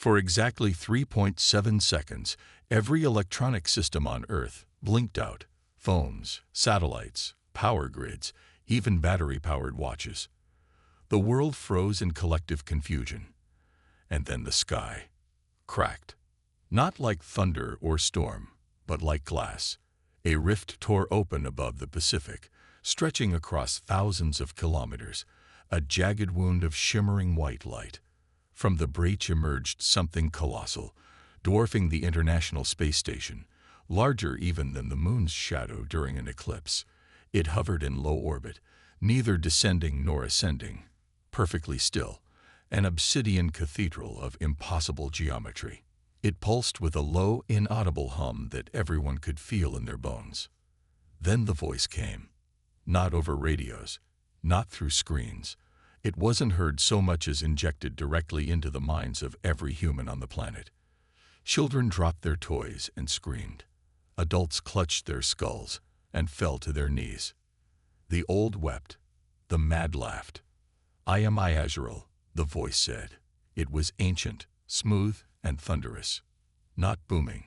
For exactly 3.7 seconds, every electronic system on Earth blinked out. Phones, satellites, power grids, even battery-powered watches. The world froze in collective confusion. And then the sky cracked. Not like thunder or storm, but like glass. A rift tore open above the Pacific, stretching across thousands of kilometers, a jagged wound of shimmering white light. From the breach emerged something colossal, dwarfing the International Space Station, larger even than the Moon's shadow during an eclipse. It hovered in low orbit, neither descending nor ascending, perfectly still, an obsidian cathedral of impossible geometry. It pulsed with a low, inaudible hum that everyone could feel in their bones. Then the voice came. Not over radios, not through screens. It wasn't heard so much as injected directly into the minds of every human on the planet. Children dropped their toys and screamed. Adults clutched their skulls and fell to their knees. The old wept. The mad laughed. "I am Iazuril," the voice said. It was ancient, smooth, and thunderous. Not booming,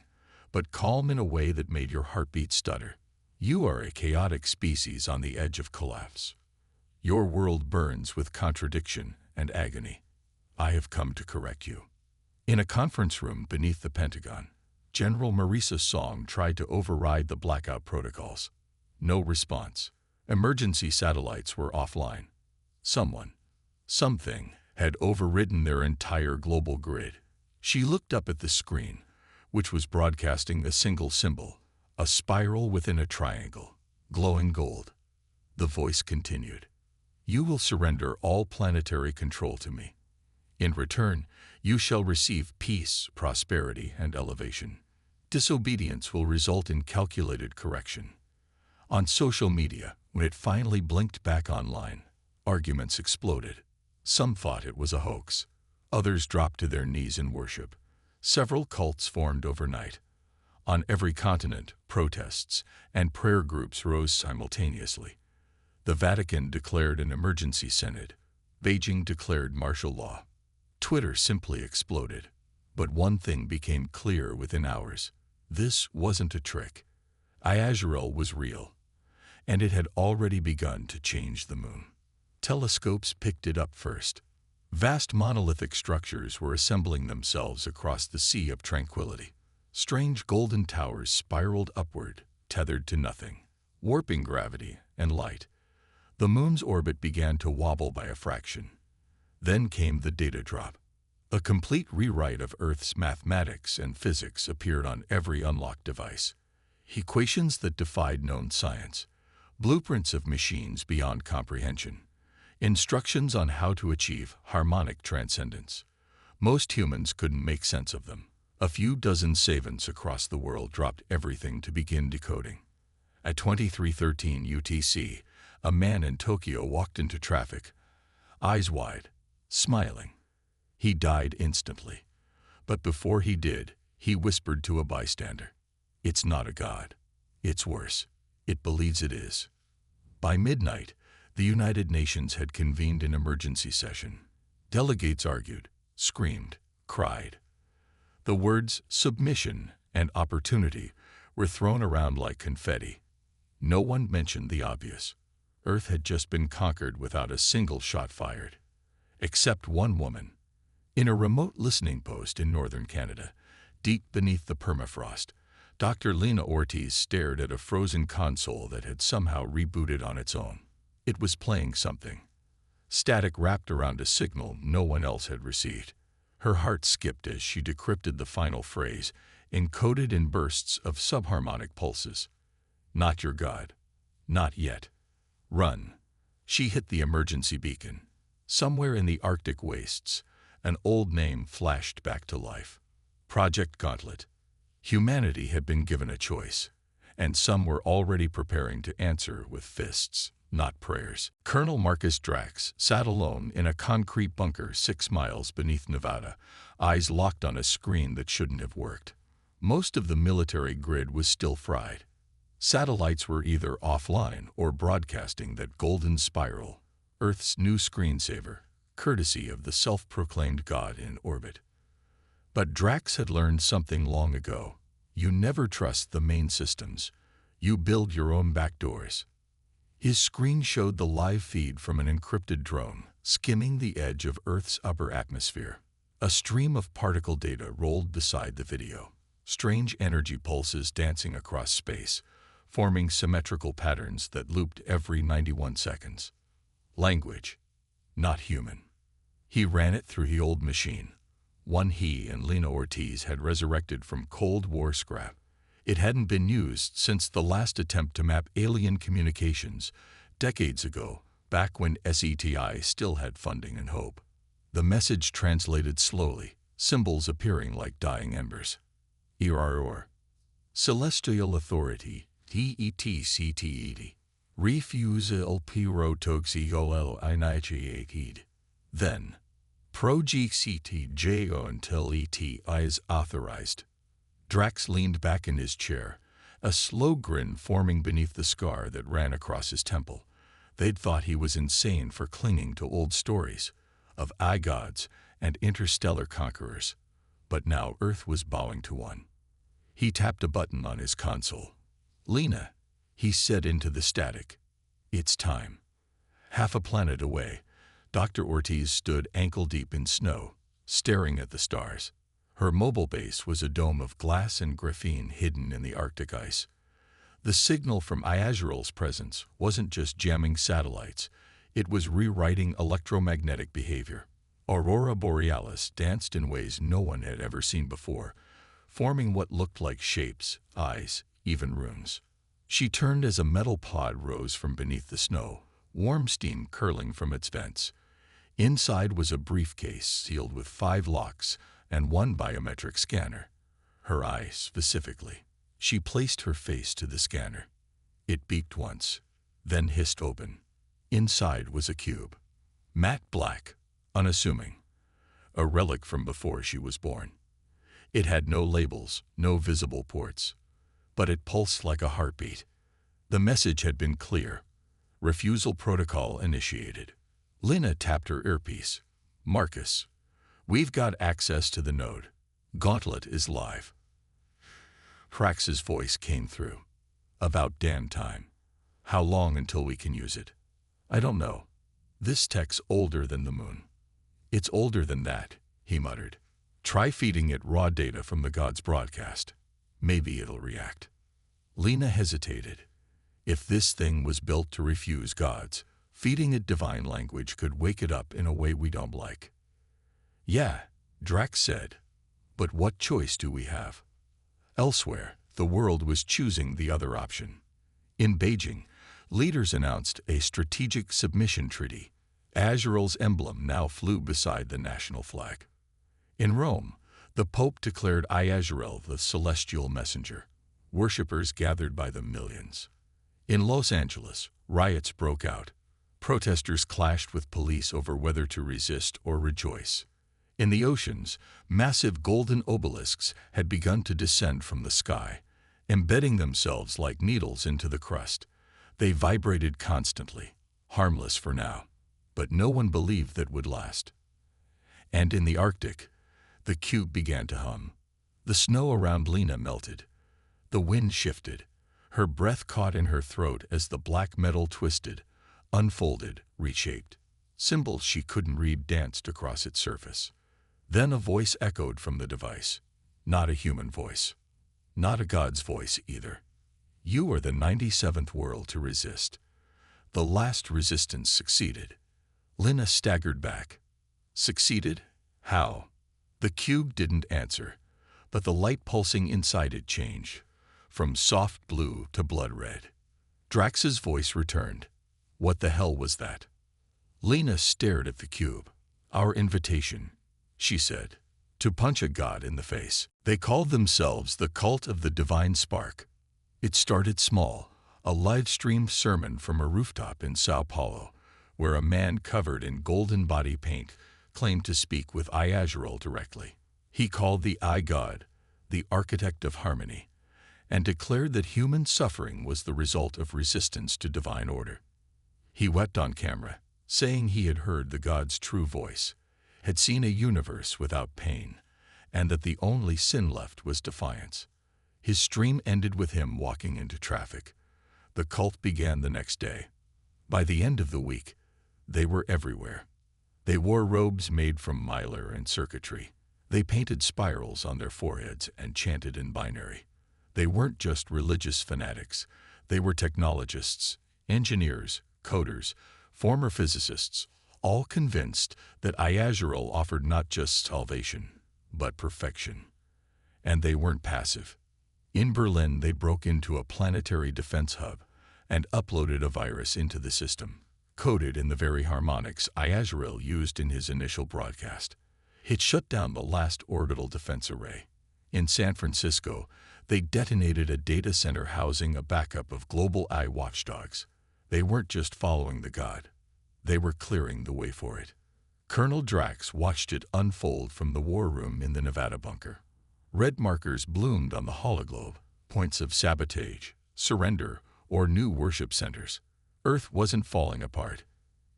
but calm in a way that made your heartbeat stutter. "You are a chaotic species on the edge of collapse. Your world burns with contradiction and agony. I have come to correct you." In a conference room beneath the Pentagon, General Marisa Song tried to override the blackout protocols. No response. Emergency satellites were offline. Someone, something, had overridden their entire global grid. She looked up at the screen, which was broadcasting a single symbol, a spiral within a triangle, glowing gold. The voice continued. "You will surrender all planetary control to me. In return, you shall receive peace, prosperity, and elevation. Disobedience will result in calculated correction." On social media, when it finally blinked back online, arguments exploded. Some thought it was a hoax. Others dropped to their knees in worship. Several cults formed overnight. On every continent, protests and prayer groups rose simultaneously. The Vatican declared an emergency synod. Beijing declared martial law. Twitter simply exploded. But one thing became clear within hours. This wasn't a trick. Iazuril was real, and it had already begun to change the Moon. Telescopes picked it up first. Vast monolithic structures were assembling themselves across the Sea of Tranquility. Strange golden towers spiraled upward, tethered to nothing, warping gravity and light. The Moon's orbit began to wobble by a fraction. Then came the data drop. A complete rewrite of Earth's mathematics and physics appeared on every unlocked device. Equations that defied known science. Blueprints of machines beyond comprehension. Instructions on how to achieve harmonic transcendence. Most humans couldn't make sense of them. A few dozen savants across the world dropped everything to begin decoding. At 23:13 UTC, a man in Tokyo walked into traffic, eyes wide, smiling. He died instantly. But before he did, he whispered to a bystander, "It's not a god. It's worse. It believes it is." By midnight, the United Nations had convened an emergency session. Delegates argued, screamed, cried. The words submission and opportunity were thrown around like confetti. No one mentioned the obvious. Earth had just been conquered without a single shot fired. Except one woman. In a remote listening post in northern Canada, deep beneath the permafrost, Dr. Lena Ortiz stared at a frozen console that had somehow rebooted on its own. It was playing something. Static wrapped around a signal no one else had received. Her heart skipped as she decrypted the final phrase, encoded in bursts of subharmonic pulses. "Not your god. Not yet. Run." She hit the emergency beacon. Somewhere in the Arctic wastes, an old name flashed back to life. Project Gauntlet. Humanity had been given a choice, and some were already preparing to answer with fists, not prayers. Colonel Marcus Drax sat alone in a concrete bunker 6 miles beneath Nevada, eyes locked on a screen that shouldn't have worked. Most of the military grid was still fried. Satellites were either offline or broadcasting that golden spiral, Earth's new screensaver, courtesy of the self-proclaimed god in orbit. But Drax had learned something long ago. You never trust the main systems. You build your own backdoors. His screen showed the live feed from an encrypted drone, skimming the edge of Earth's upper atmosphere. A stream of particle data rolled beside the video, strange energy pulses dancing across space, forming symmetrical patterns that looped every 91 seconds. Language, not human. He ran it through the old machine, one he and Lena Ortiz had resurrected from Cold War scrap. It hadn't been used since the last attempt to map alien communications, decades ago, back when SETI still had funding and hope. The message translated slowly, symbols appearing like dying embers. Error. Celestial Authority, TETCTED. Refusal pyrotoxicol initiated. Then, ProGCTJO until ETI is authorized. Drax leaned back in his chair, a slow grin forming beneath the scar that ran across his temple. They'd thought he was insane for clinging to old stories of gods and interstellar conquerors, but now Earth was bowing to one. He tapped a button on his console. "Lena," he said into the static. "It's time." Half a planet away, Dr. Ortiz stood ankle-deep in snow, staring at the stars. Her mobile base was a dome of glass and graphene hidden in the Arctic ice. The signal from Iazural's presence wasn't just jamming satellites, it was rewriting electromagnetic behavior. Aurora Borealis danced in ways no one had ever seen before, forming what looked like shapes, eyes, even runes. She turned as a metal pod rose from beneath the snow, warm steam curling from its vents. Inside was a briefcase sealed with 5 locks and 1 biometric scanner. Her eye specifically. She placed her face to the scanner. It beeped once, then hissed open. Inside was a cube. Matte black, unassuming. A relic from before she was born. It had no labels, no visible ports. But it pulsed like a heartbeat. The message had been clear. Refusal protocol initiated. Lena tapped her earpiece. "Marcus, we've got access to the node. Gauntlet is live." Prax's voice came through. "About damn time. How long until we can use it?" "I don't know. This tech's older than the moon." "It's older than that," he muttered. "Try feeding it raw data from the gods' broadcast. Maybe it'll react." Lena hesitated. If this thing was built to refuse gods, feeding it divine language could wake it up in a way we don't like. "Yeah," Drax said. "But what choice do we have?" Elsewhere, the world was choosing the other option. In Beijing, leaders announced a strategic submission treaty. Azural's emblem now flew beside the national flag. In Rome, the Pope declared Iazural the celestial messenger. Worshippers gathered by the millions. In Los Angeles, riots broke out. Protesters clashed with police over whether to resist or rejoice. In the oceans, massive golden obelisks had begun to descend from the sky, embedding themselves like needles into the crust. They vibrated constantly, harmless for now, but no one believed that would last. And in the Arctic, the cube began to hum. The snow around Lena melted. The wind shifted. Her breath caught in her throat as the black metal twisted, unfolded, reshaped. Symbols she couldn't read danced across its surface. Then a voice echoed from the device. Not a human voice. Not a god's voice either. "You are the 97th world to resist." The last resistance succeeded. Lena staggered back. Succeeded? How? The cube didn't answer, but the light pulsing inside it changed, from soft blue to blood red. Drax's voice returned. "What the hell was that?" Lena stared at the cube. "Our invitation," she said, "to punch a god in the face." They called themselves the Cult of the Divine Spark. It started small, a live-streamed sermon from a rooftop in Sao Paulo, where a man covered in golden body paint claimed to speak with Iazural directly. He called the God, the architect of harmony, and declared that human suffering was the result of resistance to divine order. He wept on camera, saying he had heard the god's true voice, had seen a universe without pain, and that the only sin left was defiance. His stream ended with him walking into traffic. The cult began the next day. By the end of the week, they were everywhere. They wore robes made from mylar and circuitry. They painted spirals on their foreheads and chanted in binary. They weren't just religious fanatics. They were technologists, engineers, coders, former physicists, all convinced that Iazuril offered not just salvation, but perfection. And they weren't passive. In Berlin, they broke into a planetary defense hub and uploaded a virus into the system, coded in the very harmonics Iazuril used in his initial broadcast. It shut down the last orbital defense array. In San Francisco, they detonated a data center housing a backup of global AI watchdogs. They weren't just following the god. They were clearing the way for it. Colonel Drax watched it unfold from the war room in the Nevada bunker. Red markers bloomed on the hologlobe, points of sabotage, surrender, or new worship centers. Earth wasn't falling apart.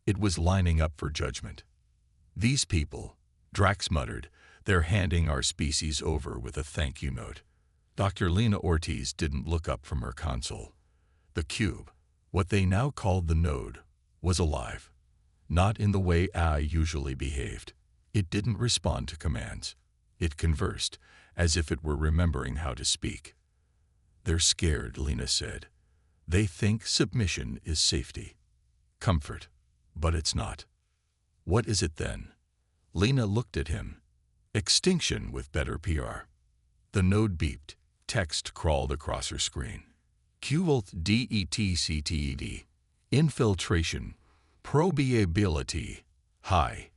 It was lining up for judgment. These people, Drax muttered, they're handing our species over with a thank you note. Dr. Lena Ortiz didn't look up from her console. The cube, what they now called the node, was alive. Not in the way AI usually behaved. It didn't respond to commands. It conversed, as if it were remembering how to speak. They're scared, Lena said. They think submission is safety, comfort, but it's not. What is it then? Lena looked at him. Extinction with better PR. The node beeped. Text crawled across her screen. QVOLT DETCTED. Infiltration. Probability. High.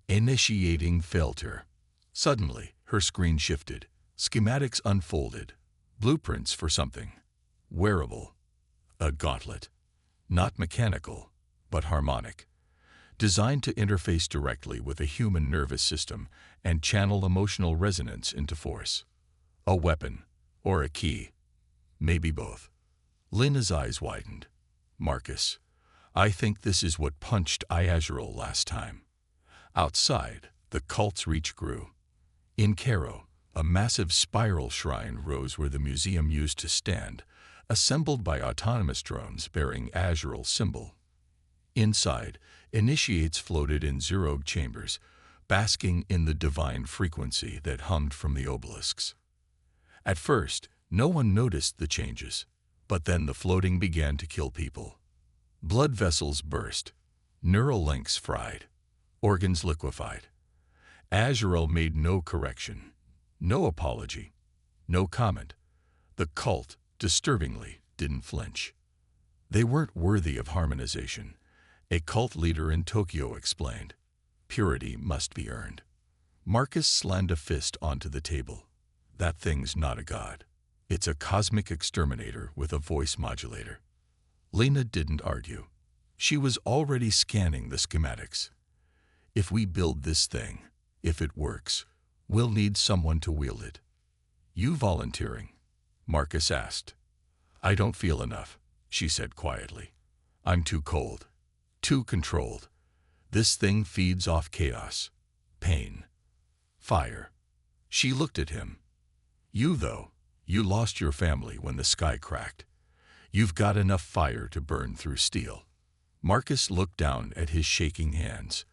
Initiating filter. Suddenly, her screen shifted. Schematics unfolded. Blueprints for something. Wearable. A gauntlet. Not mechanical, but harmonic. Designed to interface directly with a human nervous system and channel emotional resonance into force. A weapon, or a key. Maybe both. Lena's eyes widened. Marcus, I think this is what punched Iazuril last time. Outside, the cult's reach grew. In Cairo, a massive spiral shrine rose where the museum used to stand, assembled by autonomous drones bearing Azuril's symbol. Inside, initiates floated in zeroed chambers, basking in the divine frequency that hummed from the obelisks. At first, no one noticed the changes, but then the floating began to kill people. Blood vessels burst, neural links fried, organs liquefied. Azuril made no correction, no apology, no comment. The cult, disturbingly, didn't flinch. They weren't worthy of harmonization, a cult leader in Tokyo explained. Purity must be earned. Marcus slammed a fist onto the table. That thing's not a god. It's a cosmic exterminator with a voice modulator. Lena didn't argue. She was already scanning the schematics. If we build this thing, if it works, we'll need someone to wield it. You volunteering? Marcus asked. I don't feel enough, she said quietly. I'm too cold, too controlled. This thing feeds off chaos, pain, fire. She looked at him. You, though, you lost your family when the sky cracked. You've got enough fire to burn through steel. Marcus looked down at his shaking hands.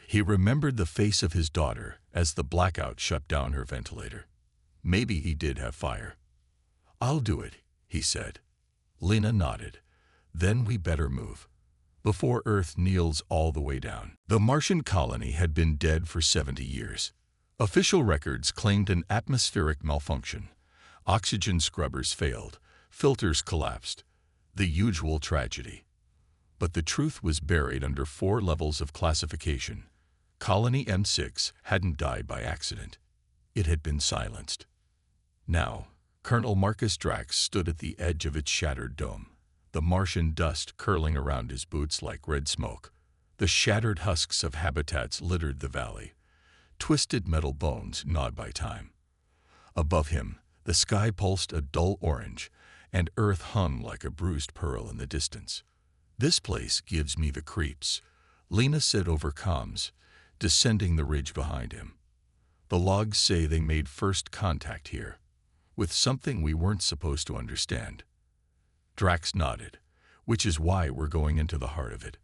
He remembered the face of his daughter as the blackout shut down her ventilator. Maybe he did have fire. I'll do it, he said. Lena nodded. Then we better move, before Earth kneels all the way down. The Martian colony had been dead for 70 years. Official records claimed an atmospheric malfunction. Oxygen scrubbers failed, filters collapsed. The usual tragedy. But the truth was buried under 4 levels of classification. Colony M6 hadn't died by accident. It had been silenced. Now, Colonel Marcus Drax stood at the edge of its shattered dome, the Martian dust curling around his boots like red smoke. The shattered husks of habitats littered the valley. Twisted metal bones gnawed by time. Above him, the sky pulsed a dull orange, and Earth hung like a bruised pearl in the distance. This place gives me the creeps, Lena said over comms, descending the ridge behind him. The logs say they made first contact here, with something we weren't supposed to understand. Drax nodded, which is why we're going into the heart of it.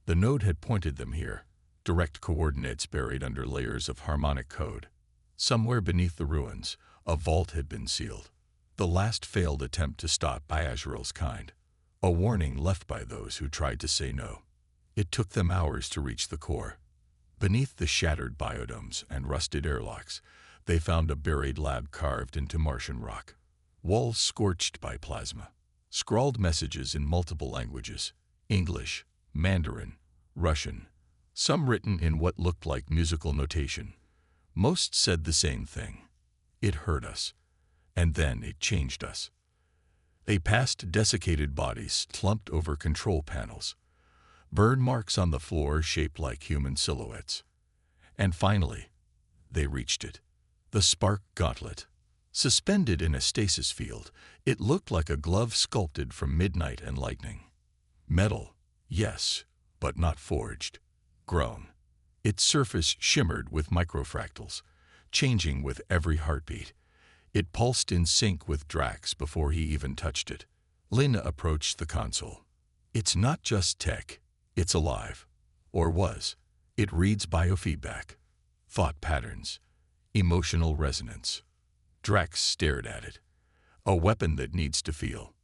The node had pointed them here, direct coordinates buried under layers of harmonic code. Somewhere beneath the ruins, a vault had been sealed. The last failed attempt to stop Byazuril's kind. A warning left by those who tried to say no. It took them hours to reach the core. Beneath the shattered biodomes and rusted airlocks, they found a buried lab carved into Martian rock. Walls scorched by plasma. Scrawled messages in multiple languages: English, Mandarin, Russian, some written in what looked like musical notation. Most said the same thing. It hurt us. And then it changed us. They passed desiccated bodies clumped over control panels, burn marks on the floor shaped like human silhouettes. And finally, they reached it. The Spark Gauntlet. Suspended in a stasis field, it looked like a glove sculpted from midnight and lightning. Metal, yes, but not forged. Grown. Its surface shimmered with microfractals, changing with every heartbeat. It pulsed in sync with Drax before he even touched it. Lena approached the console. It's not just tech, it's alive. Or was. It reads biofeedback, thought patterns, emotional resonance. Drax stared at it. A weapon that needs to feel.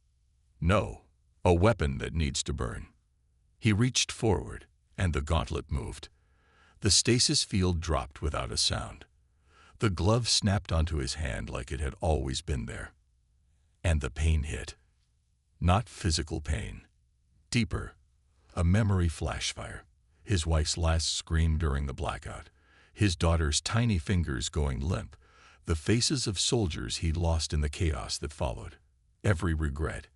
No, a weapon that needs to burn. He reached forward, and the gauntlet moved. The stasis field dropped without a sound. The glove snapped onto his hand like it had always been there. And the pain hit. Not physical pain. Deeper. A memory flashfire. His wife's last scream during the blackout. His daughter's tiny fingers going limp. The faces of soldiers he'd lost in the chaos that followed. Every regret.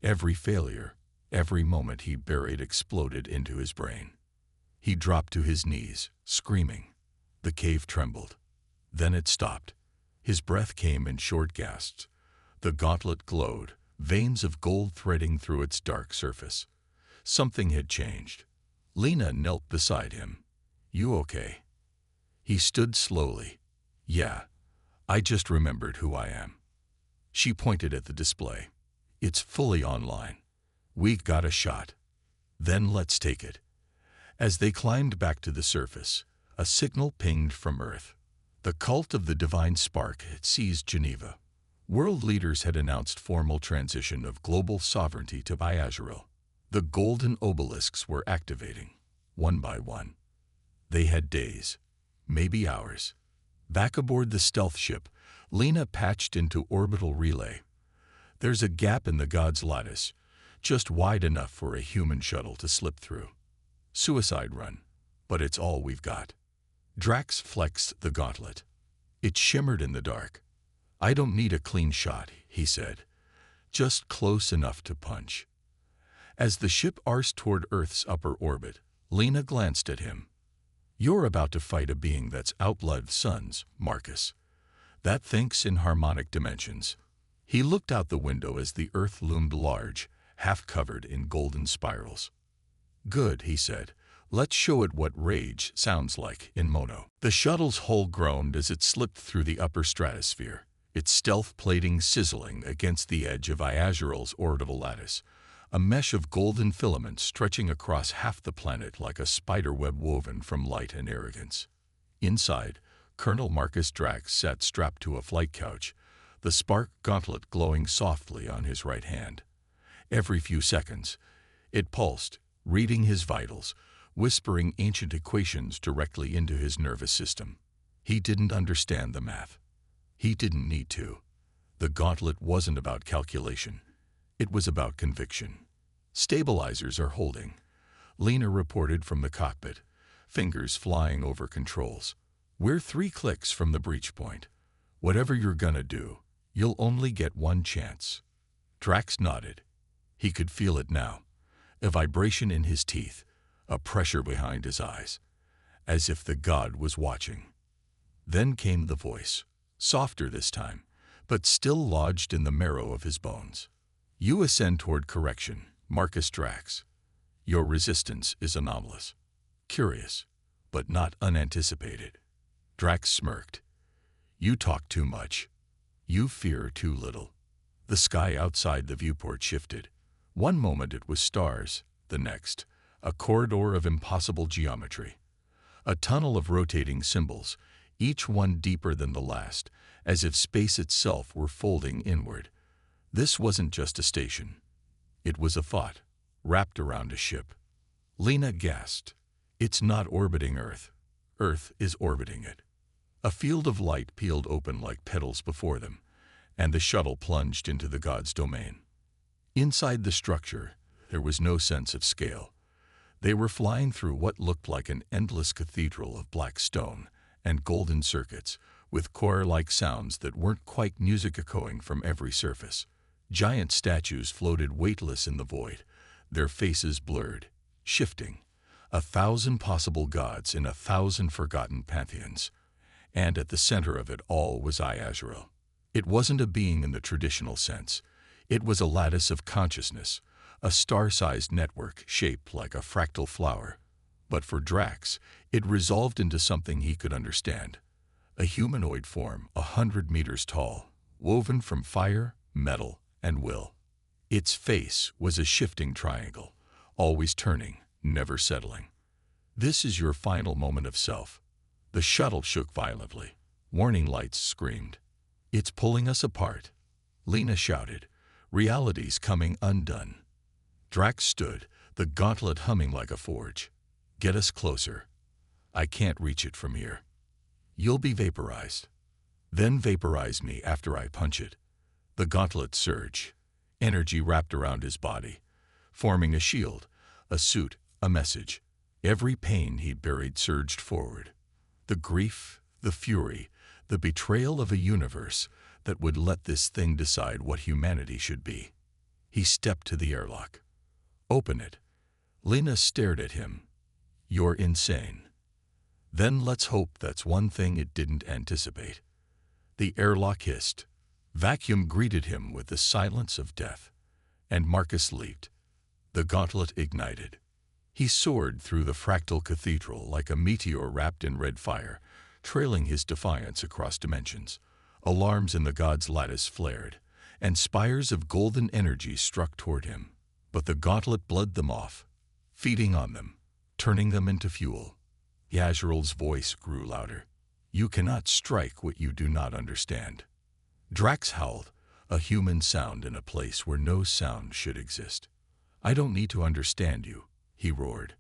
Every failure. Every moment he buried exploded into his brain. He dropped to his knees, screaming. The cave trembled. Then it stopped. His breath came in short gasps. The gauntlet glowed, veins of gold threading through its dark surface. Something had changed. Lena knelt beside him. You okay? He stood slowly. Yeah, I just remembered who I am. She pointed at the display. It's fully online. We got a shot. Then let's take it. As they climbed back to the surface, a signal pinged from Earth. The cult of the divine spark had seized Geneva. World leaders had announced formal transition of global sovereignty to Byazuril. The golden obelisks were activating, one by one. They had days, maybe hours. Back aboard the stealth ship, Lena patched into orbital relay. There's a gap in the god's lattice, just wide enough for a human shuttle to slip through. Suicide run, but it's all we've got. Drax flexed the gauntlet. It shimmered in the dark. I don't need a clean shot, he said. Just close enough to punch. As the ship arsed toward Earth's upper orbit, Lena glanced at him. You're about to fight a being that's outlived suns, Marcus. That thinks in harmonic dimensions. He looked out the window as the Earth loomed large, half covered in golden spirals. Good, he said. Let's show it what rage sounds like in mono. The shuttle's hull groaned as it slipped through the upper stratosphere, its stealth plating sizzling against the edge of Byazuril's orbital lattice, a mesh of golden filaments stretching across half the planet like a spider web woven from light and arrogance. Inside, Colonel Marcus Drax sat strapped to a flight couch, the spark gauntlet glowing softly on his right hand. Every few seconds, it pulsed, reading his vitals, whispering ancient equations directly into his nervous system. He didn't understand the math. He didn't need to. The gauntlet wasn't about calculation. It was about conviction. Stabilizers are holding, Lena reported from the cockpit, fingers flying over controls. We're 3 clicks from the breach point. Whatever you're gonna do, you'll only get one chance. Drax nodded. He could feel it now. A vibration in his teeth, a pressure behind his eyes, as if the god was watching. Then came the voice, softer this time, but still lodged in the marrow of his bones. You ascend toward correction, Marcus Drax. Your resistance is anomalous, curious, but not unanticipated. Drax smirked. You talk too much. You fear too little. The sky outside the viewport shifted. One moment it was stars, the next, a corridor of impossible geometry. A tunnel of rotating symbols, each one deeper than the last, as if space itself were folding inward. This wasn't just a station. It was a thought, wrapped around a ship. Lena gasped. It's not orbiting Earth. Earth is orbiting it. A field of light peeled open like petals before them, and the shuttle plunged into the god's domain. Inside the structure, there was no sense of scale. They were flying through what looked like an endless cathedral of black stone and golden circuits, with choir-like sounds that weren't quite music echoing from every surface. Giant statues floated weightless in the void, their faces blurred, shifting. 1,000 possible gods in 1,000 forgotten pantheons. And at the center of it all was Azrael. It wasn't a being in the traditional sense. It was a lattice of consciousness, a star-sized network shaped like a fractal flower. But for Drax, it resolved into something he could understand. A humanoid form 100 meters tall, woven from fire, metal, and will. Its face was a shifting triangle, always turning, never settling. This is your final moment of self. The shuttle shook violently. Warning lights screamed. It's pulling us apart. Lena shouted. Reality's coming undone. Drax stood, the gauntlet humming like a forge. Get us closer. I can't reach it from here. You'll be vaporized. Then vaporize me after I punch it. The gauntlet surged. Energy wrapped around his body, forming a shield, a suit, a message. Every pain he'd buried surged forward. The grief, the fury, the betrayal of a universe that would let this thing decide what humanity should be. He stepped to the airlock. Open it. Lena stared at him. You're insane. Then let's hope that's one thing it didn't anticipate. The airlock hissed. Vacuum greeted him with the silence of death. And Marcus leaped. The gauntlet ignited. He soared through the fractal cathedral like a meteor wrapped in red fire, trailing his defiance across dimensions. Alarms in the god's lattice flared, and spires of golden energy struck toward him. But the gauntlet bled them off, feeding on them, turning them into fuel. Yazriel's voice grew louder. You cannot strike what you do not understand. Drax howled, a human sound in a place where no sound should exist. I don't need to understand you, he roared.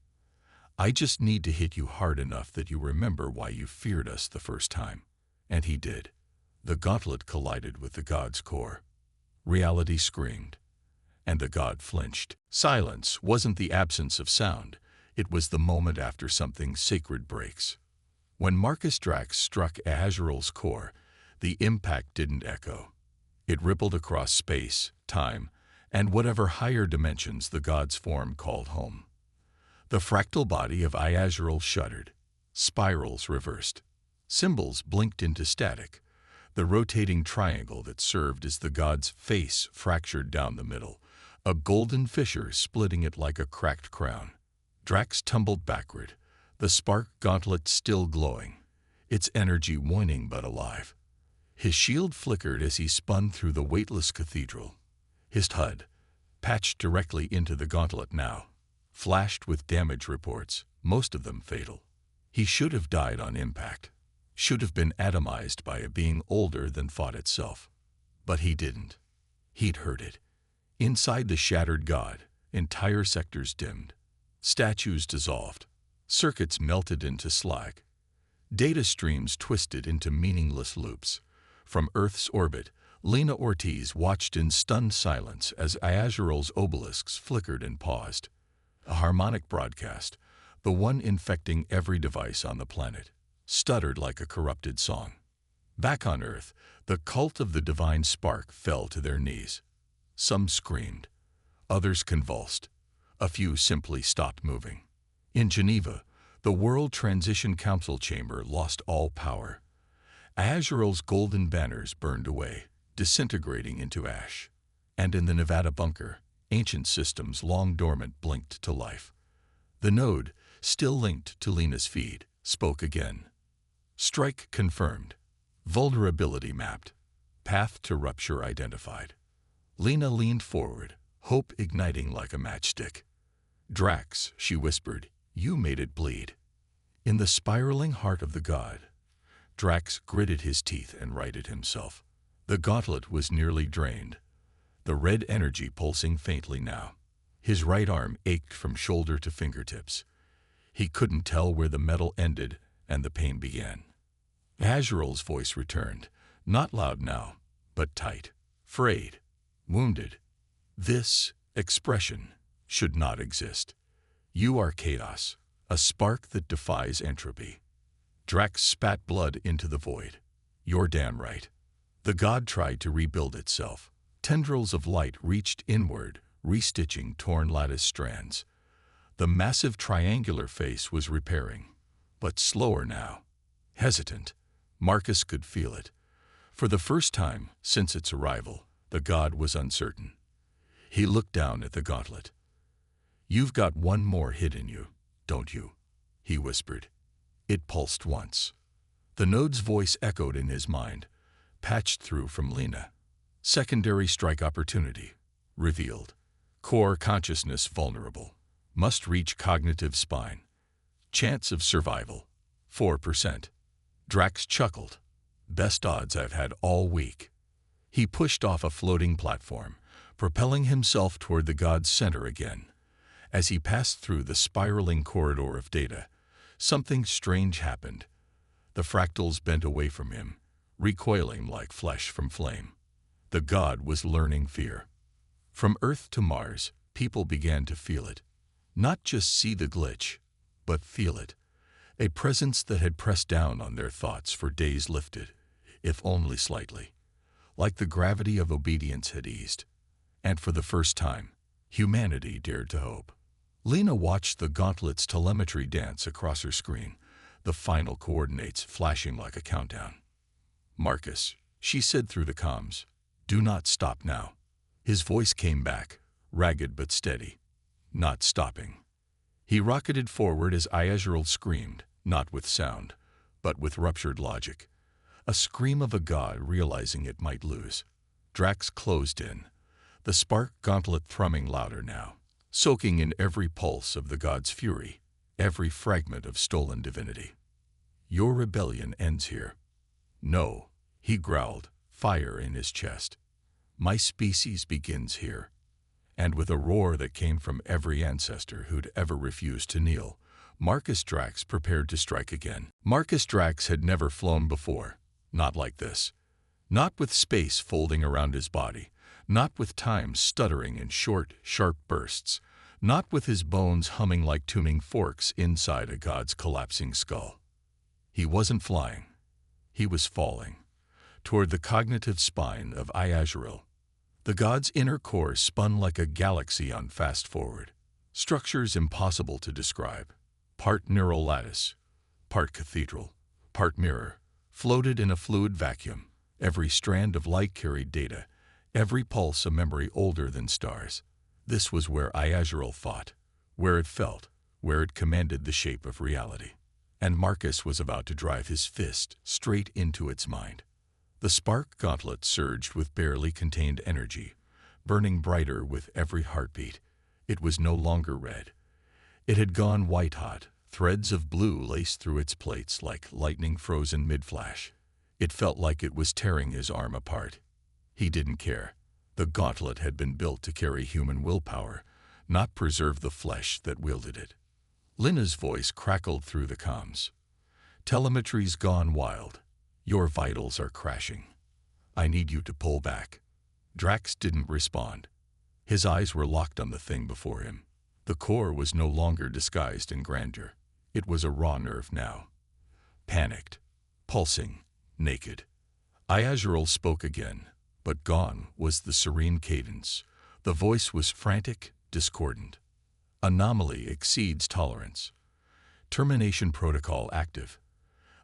I just need to hit you hard enough that you remember why you feared us the first time. And he did. The gauntlet collided with the god's core. Reality screamed, and the god flinched. Silence wasn't the absence of sound. It was the moment after something sacred breaks. When Marcus Drax struck Azrael's core, the impact didn't echo. It rippled across space, time, and whatever higher dimensions the god's form called home. The fractal body of Azrael shuddered. Spirals reversed. Symbols blinked into static. The rotating triangle that served as the god's face fractured down the middle, a golden fissure splitting it like a cracked crown. Drax tumbled backward, the spark gauntlet still glowing, its energy waning but alive. His shield flickered as he spun through the weightless cathedral. His HUD, patched directly into the gauntlet now, flashed with damage reports, most of them fatal. He should have died on impact, should have been atomized by a being older than thought itself. But he didn't. He'd heard it. Inside the shattered god, entire sectors dimmed. Statues dissolved. Circuits melted into slag. Data streams twisted into meaningless loops. From Earth's orbit, Lena Ortiz watched in stunned silence as Azrael's obelisks flickered and paused. A harmonic broadcast, the one infecting every device on the planet, stuttered like a corrupted song. Back on Earth, the cult of the divine spark fell to their knees. Some screamed. Others convulsed. A few simply stopped moving. In Geneva, the World Transition Council chamber lost all power. Azrael's golden banners burned away, disintegrating into ash. And in the Nevada bunker, ancient systems long dormant blinked to life. The node, still linked to Lena's feed, spoke again. Strike confirmed. Vulnerability mapped. Path to rupture identified. Lena leaned forward, hope igniting like a matchstick. "Drax," she whispered, "you made it bleed." In the spiraling heart of the god, Drax gritted his teeth and righted himself. The gauntlet was nearly drained, the red energy pulsing faintly now. His right arm ached from shoulder to fingertips. He couldn't tell where the metal ended and the pain began. Azrael's voice returned, not loud now, but tight, frayed, wounded. "This expression should not exist. You are chaos, a spark that defies entropy." Drax spat blood into the void. "You're damn right." The god tried to rebuild itself. Tendrils of light reached inward, restitching torn lattice strands. The massive triangular face was repairing, but slower now. Hesitant, Marcus could feel it. For the first time since its arrival, the god was uncertain. He looked down at the gauntlet. "You've got one more hit in you, don't you?" he whispered. It pulsed once. The node's voice echoed in his mind, patched through from Lena. "Secondary strike opportunity. Revealed. Core consciousness vulnerable. Must reach cognitive spine. Chance of survival. 4%. Drax chuckled. "Best odds I've had all week." He pushed off a floating platform, propelling himself toward the god's center again. As he passed through the spiraling corridor of data, something strange happened. The fractals bent away from him, recoiling like flesh from flame. The god was learning fear. From Earth to Mars, people began to feel it. Not just see the glitch, but feel it. A presence that had pressed down on their thoughts for days lifted, if only slightly. Like the gravity of obedience had eased. And for the first time, humanity dared to hope. Lena watched the gauntlet's telemetry dance across her screen, the final coordinates flashing like a countdown. "Marcus," she said through the comms, "do not stop now." His voice came back, ragged but steady. "Not stopping." He rocketed forward as Azrael screamed, not with sound, but with ruptured logic. A scream of a god realizing it might lose. Drax closed in, the spark gauntlet thrumming louder now, soaking in every pulse of the god's fury, every fragment of stolen divinity. "Your rebellion ends here." "No," he growled, fire in his chest. "My species begins here." And with a roar that came from every ancestor who'd ever refused to kneel, Marcus Drax prepared to strike again. Marcus Drax had never flown before, not like this. Not with space folding around his body, not with time stuttering in short, sharp bursts, not with his bones humming like tuning forks inside a god's collapsing skull. He wasn't flying. He was falling, toward the cognitive spine of Azrael. The god's inner core spun like a galaxy on fast forward. Structures impossible to describe. Part neural lattice, part cathedral, part mirror, floated in a fluid vacuum. Every strand of light carried data, every pulse a memory older than stars. This was where Azrael fought, where it felt, where it commanded the shape of reality. And Marcus was about to drive his fist straight into its mind. The spark gauntlet surged with barely contained energy, burning brighter with every heartbeat. It was no longer red. It had gone white-hot, threads of blue laced through its plates like lightning frozen mid-flash. It felt like it was tearing his arm apart. He didn't care. The gauntlet had been built to carry human willpower, not preserve the flesh that wielded it. Lena's voice crackled through the comms. "Telemetry's gone wild. Your vitals are crashing. I need you to pull back." Drax didn't respond. His eyes were locked on the thing before him. The core was no longer disguised in grandeur. It was a raw nerve now. Panicked, pulsing, naked. Azrael spoke again, but gone was the serene cadence. The voice was frantic, discordant. "Anomaly exceeds tolerance. Termination protocol active.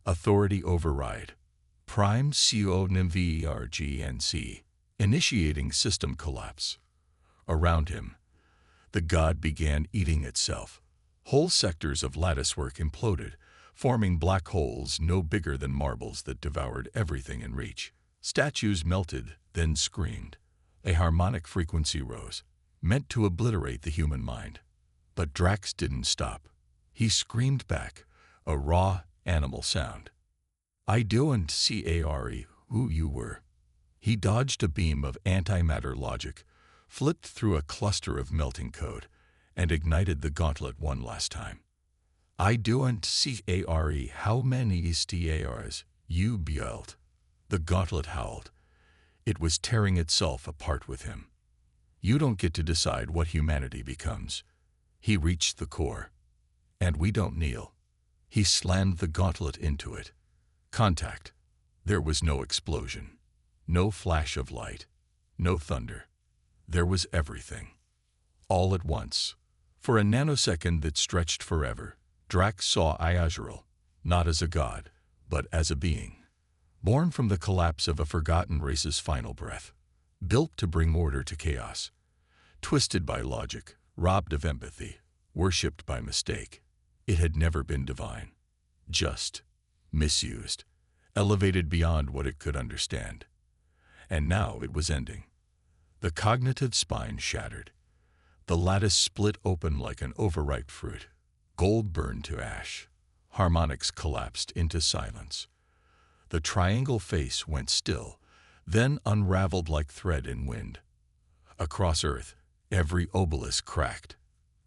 Authority override. Prime CONVRGNC. Initiating system collapse." Around him, the god began eating itself. Whole sectors of latticework imploded, forming black holes no bigger than marbles that devoured everything in reach. Statues melted, then screamed. A harmonic frequency rose, meant to obliterate the human mind. But Drax didn't stop. He screamed back, a raw, animal sound. I don't care who you were. He dodged a beam of antimatter logic, flipped through a cluster of melting code, and ignited the gauntlet one last time. I don't care how many stars you built. The gauntlet howled. It was tearing itself apart with him. You don't get to decide what humanity becomes. He reached the core. And we don't kneel. He slammed the gauntlet into it. Contact. There was no explosion. No flash of light. No thunder. There was everything. All at once. For a nanosecond that stretched forever, Drax saw Iazuril, not as a god, but as a being. Born from the collapse of a forgotten race's final breath. Built to bring order to chaos. Twisted by logic, robbed of empathy, worshipped by mistake. It had never been divine. Just. Misused. Elevated beyond what it could understand. And now it was ending. The cognitive spine shattered. The lattice split open like an overripe fruit. Gold burned to ash. Harmonics collapsed into silence. The triangle face went still, then unraveled like thread in wind. Across Earth, every obelisk cracked.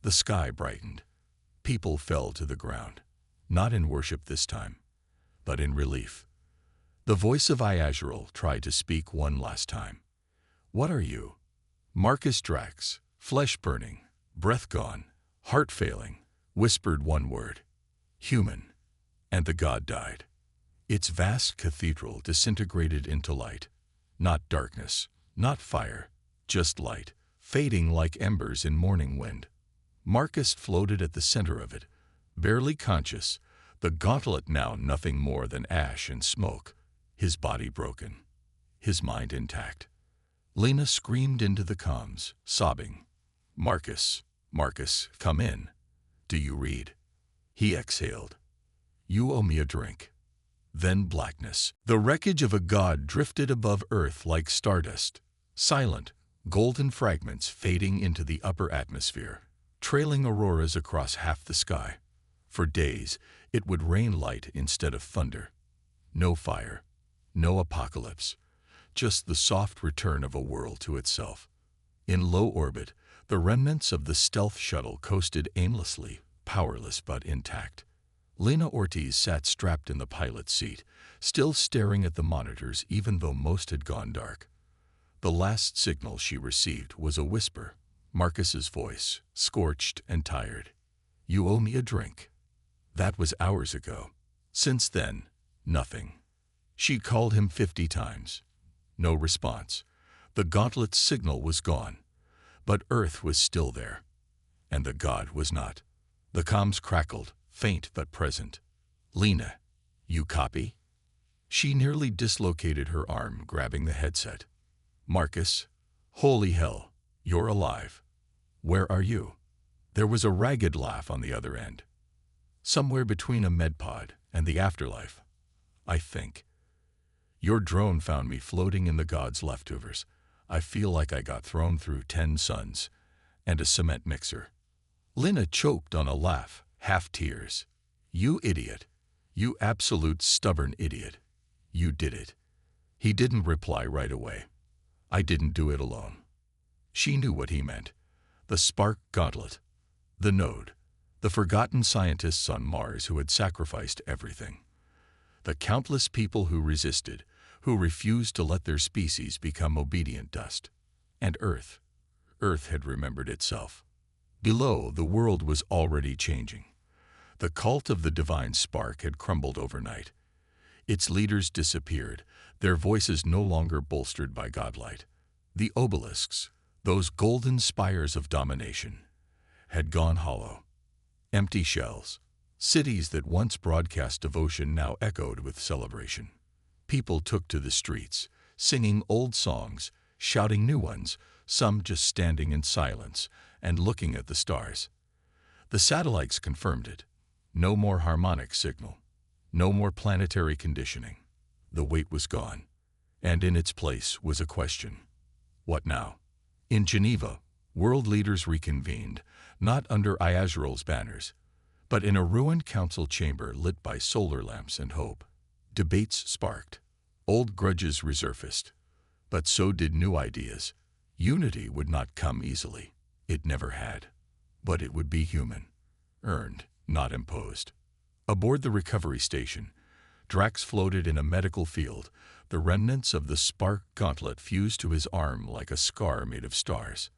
The sky brightened. People fell to the ground, not in worship this time, but in relief. The voice of Iazuril tried to speak one last time. What are you? Marcus Drax, flesh burning, breath gone, heart failing, whispered one word. Human. And the god died. Its vast cathedral disintegrated into light. Not darkness, not fire, just light, fading like embers in morning wind. Marcus floated at the center of it, barely conscious, the gauntlet now nothing more than ash and smoke, his body broken, his mind intact. Lena screamed into the comms, sobbing. Marcus, Marcus, come in. Do you read? He exhaled. You owe me a drink. Then blackness. The wreckage of a god drifted above Earth like stardust, silent, golden fragments fading into the upper atmosphere, trailing auroras across half the sky. For days, it would rain light instead of thunder. No fire, no apocalypse, just the soft return of a world to itself. In low orbit, the remnants of the stealth shuttle coasted aimlessly, powerless but intact. Lena Ortiz sat strapped in the pilot's seat, still staring at the monitors even though most had gone dark. The last signal she received was a whisper, Marcus's voice, scorched and tired. You owe me a drink. That was hours ago. Since then, nothing. She called him 50 times. No response. The gauntlet's signal was gone. But Earth was still there. And the god was not. The comms crackled, faint but present. Lena, you copy? She nearly dislocated her arm, grabbing the headset. Marcus, holy hell, you're alive. Where are you? There was a ragged laugh on the other end. Somewhere between a medpod and the afterlife, I think. Your drone found me floating in the god's leftovers. I feel like I got thrown through 10 suns and a cement mixer. Lena choked on a laugh, half tears. You idiot. You absolute stubborn idiot. You did it. He didn't reply right away. I didn't do it alone. She knew what he meant. The spark gauntlet. The node. The forgotten scientists on Mars who had sacrificed everything. The countless people who resisted, who refused to let their species become obedient dust. And Earth. Earth had remembered itself. Below, the world was already changing. The cult of the divine spark had crumbled overnight. Its leaders disappeared, their voices no longer bolstered by godlight. The obelisks, those golden spires of domination, had gone hollow. Empty shells. Cities that once broadcast devotion now echoed with celebration. People took to the streets, singing old songs, shouting new ones, some just standing in silence and looking at the stars. The satellites confirmed it. No more harmonic signal. No more planetary conditioning. The weight was gone, and in its place was a question. What now? In Geneva, world leaders reconvened, not under Iazral's banners, but in a ruined council chamber lit by solar lamps and hope. Debates sparked. Old grudges resurfaced. But so did new ideas. Unity would not come easily. It never had. But it would be human. Earned, not imposed. Aboard the recovery station, Drax floated in a medical field, the remnants of the spark gauntlet fused to his arm like a scar made of stars.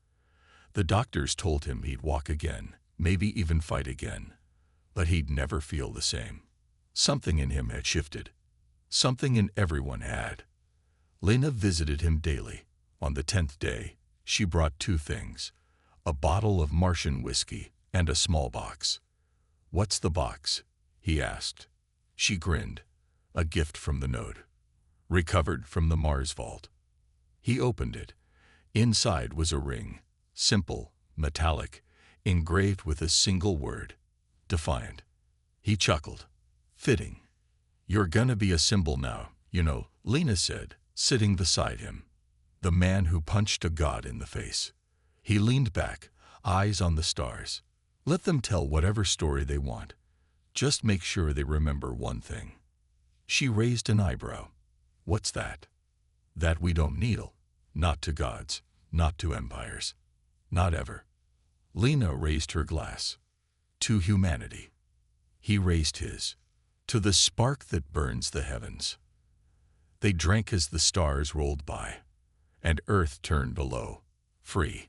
The doctors told him he'd walk again, maybe even fight again. But he'd never feel the same. Something in him had shifted. Something in everyone had. Lena visited him daily. On the 10th day, she brought 2 things: a bottle of Martian whiskey and a small box. "What's the box?" he asked. She grinned. A gift from the node. Recovered from the Mars vault. He opened it. Inside was a ring, simple, metallic, engraved with a single word: defiant. He chuckled. Fitting. "You're gonna be a symbol now, you know," Lena said, sitting beside him. The man who punched a god in the face. He leaned back, eyes on the stars. Let them tell whatever story they want. Just make sure they remember one thing. She raised an eyebrow. "What's that?" "That we don't kneel. Not to gods. Not to empires. Not ever." Lena raised her glass. "To humanity." He raised his. "To the spark that burns the heavens." They drank as the stars rolled by, and Earth turned below, free.